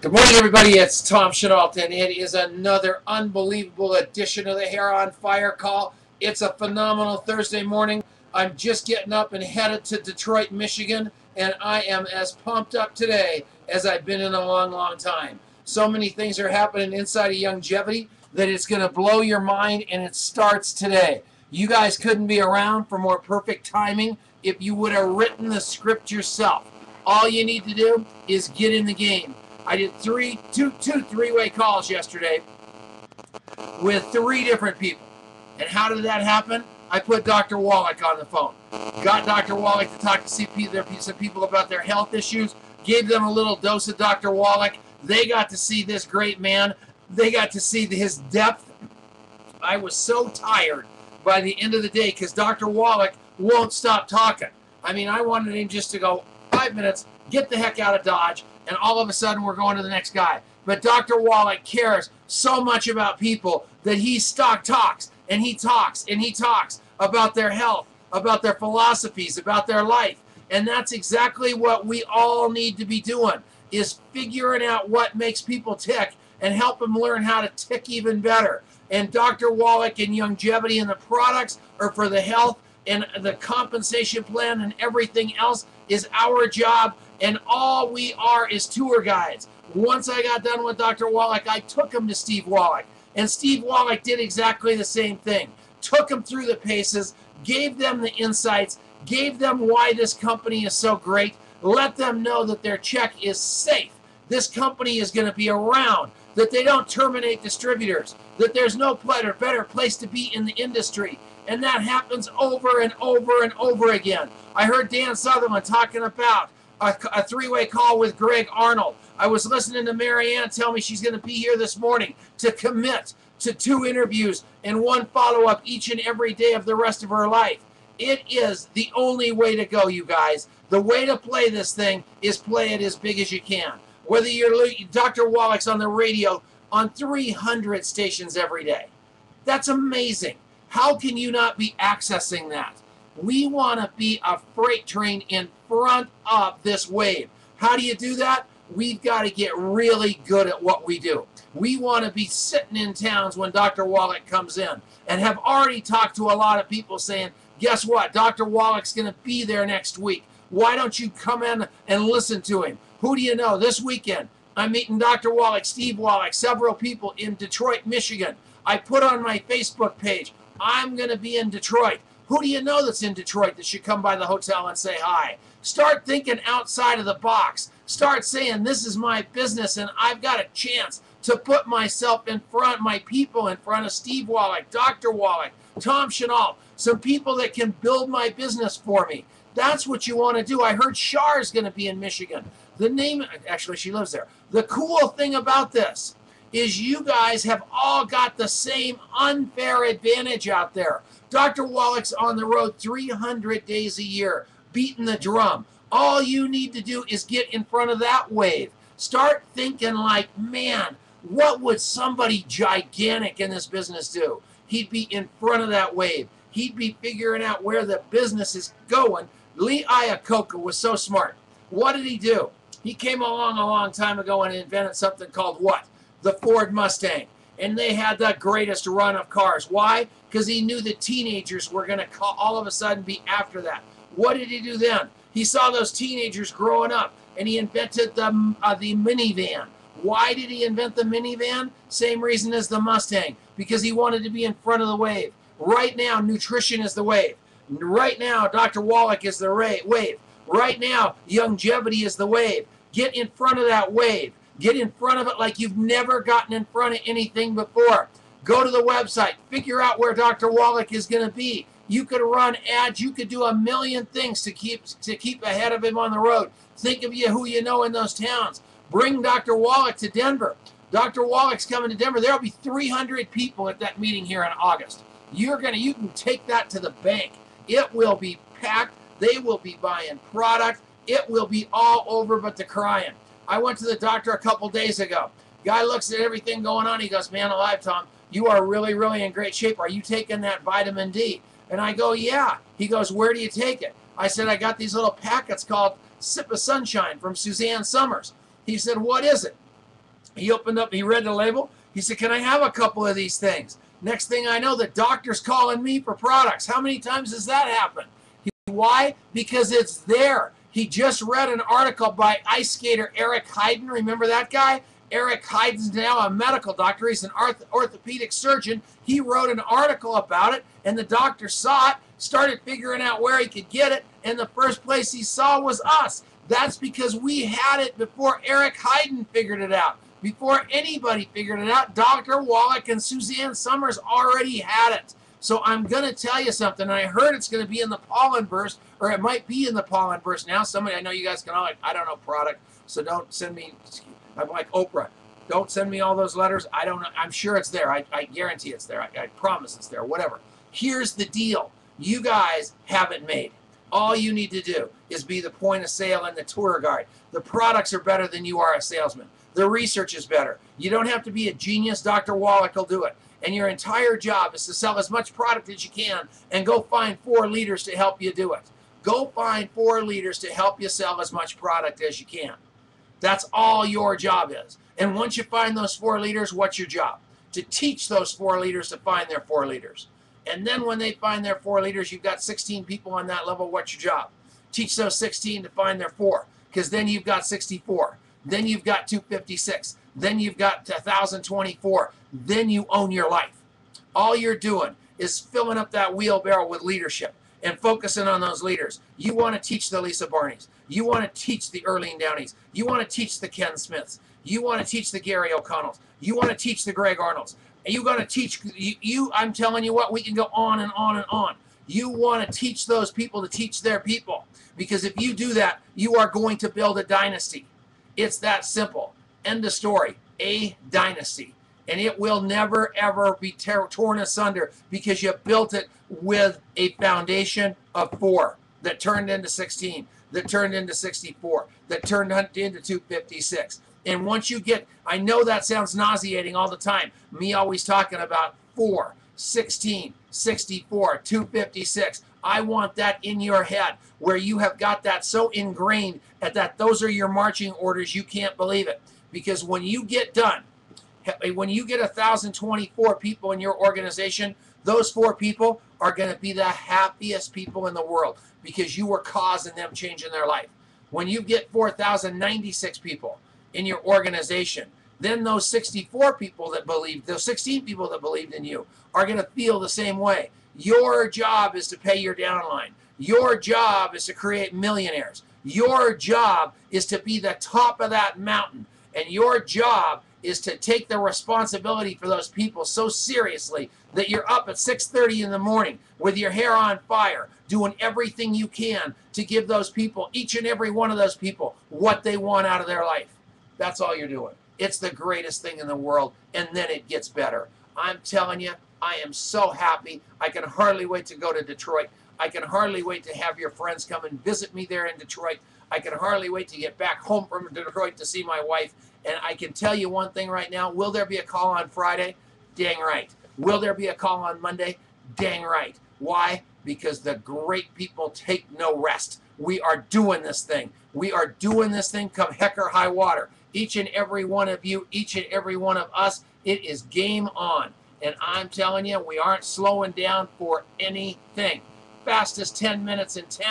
Good morning, everybody. It's Tom Chenault, and it is another unbelievable edition of the Hair on Fire call. It's a phenomenal Thursday morning. I'm just getting up and headed to Detroit, Michigan, and I am as pumped up today as I've been in a long, long time. So many things are happening inside of Longevity that it's going to blow your mind, and it starts today. You guys couldn't be around for more perfect timing if you would have written the script yourself. All you need to do is get in the game. I did two three-way calls yesterday with 3 different people. And how did that happen? I put Dr. Wallach on the phone. Got Dr. Wallach to talk to some people about their health issues. Gave them a little dose of Dr. Wallach. They got to see this great man. They got to see his depth. I was so tired by the end of the day because Dr. Wallach won't stop talking. I mean, I wanted him just to go 5 minutes, get the heck out of Dodge, and all of a sudden we're going to the next guy. But Dr. Wallach cares so much about people that he talks and he talks and he talks about their health, about their philosophies, about their life. And that's exactly what we all need to be doing, is figuring out what makes people tick and help them learn how to tick even better. And Dr. Wallach and Longevity and the products are for the health, and the compensation plan and everything else is our job. And all we are is tour guides. Once I got done with Dr. Wallach, I took him to Steve Wallach. And Steve Wallach did exactly the same thing. Took him through the paces, gave them the insights, gave them why this company is so great, let them know that their check is safe. This company is going to be around, that they don't terminate distributors, that there's no better place to be in the industry. And that happens over and over and over again. I heard Dan Sutherland talking about a 3-way call with Greg Arnold. I was listening to Marianne tell me she's going to be here this morning to commit to 2 interviews and 1 follow-up each and every day of the rest of her life. It is the only way to go, you guys. The way to play this thing is play it as big as you can. Whether you're Dr. Wallach's on the radio on 300 stations every day. That's amazing. How can you not be accessing that? We want to be a freight train in front of this wave. How do you do that? We've got to get really good at what we do. We want to be sitting in towns when Dr. Wallach comes in, and have already talked to a lot of people saying, guess what? Dr. Wallach's going to be there next week. Why don't you come in and listen to him? Who do you know? This weekend, I'm meeting Dr. Wallach, Steve Wallach, several people in Detroit, Michigan. I put on my Facebook page, I'm going to be in Detroit. Who do you know that's in Detroit that should come by the hotel and say hi? Start thinking outside of the box. Start saying, this is my business and I've got a chance to put myself in front, my people in front of Steve Wallach, Dr. Wallach, Tom Chenault, some people that can build my business for me. That's what you want to do. I heard Char's going to be in Michigan. Actually, she lives there. The cool thing about this is you guys have all got the same unfair advantage out there. Dr. Wallach's on the road 300 days a year, beating the drum. All you need to do is get in front of that wave. Start thinking like, man, what would somebody gigantic in this business do? He'd be in front of that wave. He'd be figuring out where the business is going. Lee Iacocca was so smart. What did he do? He came along a long time ago and invented something called what? The Ford Mustang. And they had the greatest run of cars. Why? Because he knew the teenagers were going to all of a sudden be after that. What did he do then? He saw those teenagers growing up, and he invented the minivan. Why did he invent the minivan? Same reason as the Mustang, because he wanted to be in front of the wave. Right now, nutrition is the wave. Right now, Dr. Wallach is the wave. Right now, Longevity is the wave. Get in front of that wave. Get in front of it like you've never gotten in front of anything before. Go to the website. Figure out where Dr. Wallach is going to be. You could run ads. You could do a million things to keep ahead of him on the road. Think of who you know in those towns. Bring Dr. Wallach to Denver. Dr. Wallach's coming to Denver. There will be 300 people at that meeting here in August. You can take that to the bank. It will be packed. They will be buying product. It will be all over but the crying. I went to the doctor a couple days ago. Guy looks at everything going on. He goes, man alive, Tom, you are really, really in great shape. Are you taking that vitamin D? And I go, yeah. He goes, where do you take it? I said, I got these little packets called Sip of Sunshine from Suzanne Summers. He said, what is it? He opened up, he read the label. He said, can I have a couple of these things? Next thing I know, the doctor's calling me for products. How many times has that happened? Why? Because it's there. He just read an article by ice skater Eric Heiden. Remember that guy? Eric Heiden's now a medical doctor. He's an orthopedic surgeon. He wrote an article about it, and the doctor saw it, started figuring out where he could get it, and the first place he saw was us. That's because we had it before Eric Heiden figured it out. Before anybody figured it out, Dr. Wallach and Suzanne Summers already had it. So I'm going to tell you something. I heard it's going to be in the pollen burst, or it might be in the pollen burst now. Somebody, I know you guys can all, I don't know product, so don't send me, I'm like Oprah. Don't send me all those letters. I don't know. I'm sure it's there. I guarantee it's there. I promise it's there, whatever. Here's the deal. You guys have it made. All you need to do is be the point of sale and the tour guide. The products are better than you are a salesman. The research is better. You don't have to be a genius. Dr. Wallach will do it. And your entire job is to sell as much product as you can and go find 4 leaders to help you do it. Go find 4 leaders to help you sell as much product as you can. That's all your job is. And once you find those 4 leaders, what's your job? To teach those 4 leaders to find their 4 leaders. And then when they find their 4 leaders, you've got 16 people on that level. What's your job? Teach those 16 to find their 4, because then you've got 64. Then you've got 256. Then you've got 1,024. Then you own your life. All you're doing is filling up that wheelbarrow with leadership and focusing on those leaders. You want to teach the Lisa Barneys. You want to teach the Earlene Downeys. You want to teach the Ken Smiths. You want to teach the Gary O'Connells. You want to teach the Greg Arnolds. You're going to teach, I'm telling you what, we can go on and on and on. You want to teach those people to teach their people. Because if you do that, you are going to build a dynasty. It's that simple. End of story. A dynasty. And it will never, ever be torn asunder because you built it with a foundation of 4 that turned into 16, that turned into 64, that turned into 256. And once you get, I know that sounds nauseating all the time, me always talking about 4, 16, 64, 256. I want that in your head where you have got that so ingrained that those are your marching orders, you can't believe it. Because when you get done, when you get 1,024 people in your organization, those 4 people are going to be the happiest people in the world because you were causing them changing their life. When you get 4,096 people in your organization, then those 64 people that believed, those 16 people that believed in you are going to feel the same way. Your job is to pay your downline. Your job is to create millionaires. Your job is to be the top of that mountain. And your job is to take the responsibility for those people so seriously that you're up at 6:30 in the morning with your hair on fire, doing everything you can to give those people, each and every one of those people, what they want out of their life. That's all you're doing. It's the greatest thing in the world, and then it gets better. I'm telling you, I am so happy. I can hardly wait to go to Detroit. I can hardly wait to have your friends come and visit me there in Detroit. I can hardly wait to get back home from Detroit to see my wife. And I can tell you one thing right now. Will there be a call on Friday? Dang right. Will there be a call on Monday? Dang right. Why? Because the great people take no rest. We are doing this thing. We are doing this thing come heck or high water. Each and every one of you, each and every one of us, it is game on. And I'm telling you, we aren't slowing down for anything. Fastest 10 minutes in town.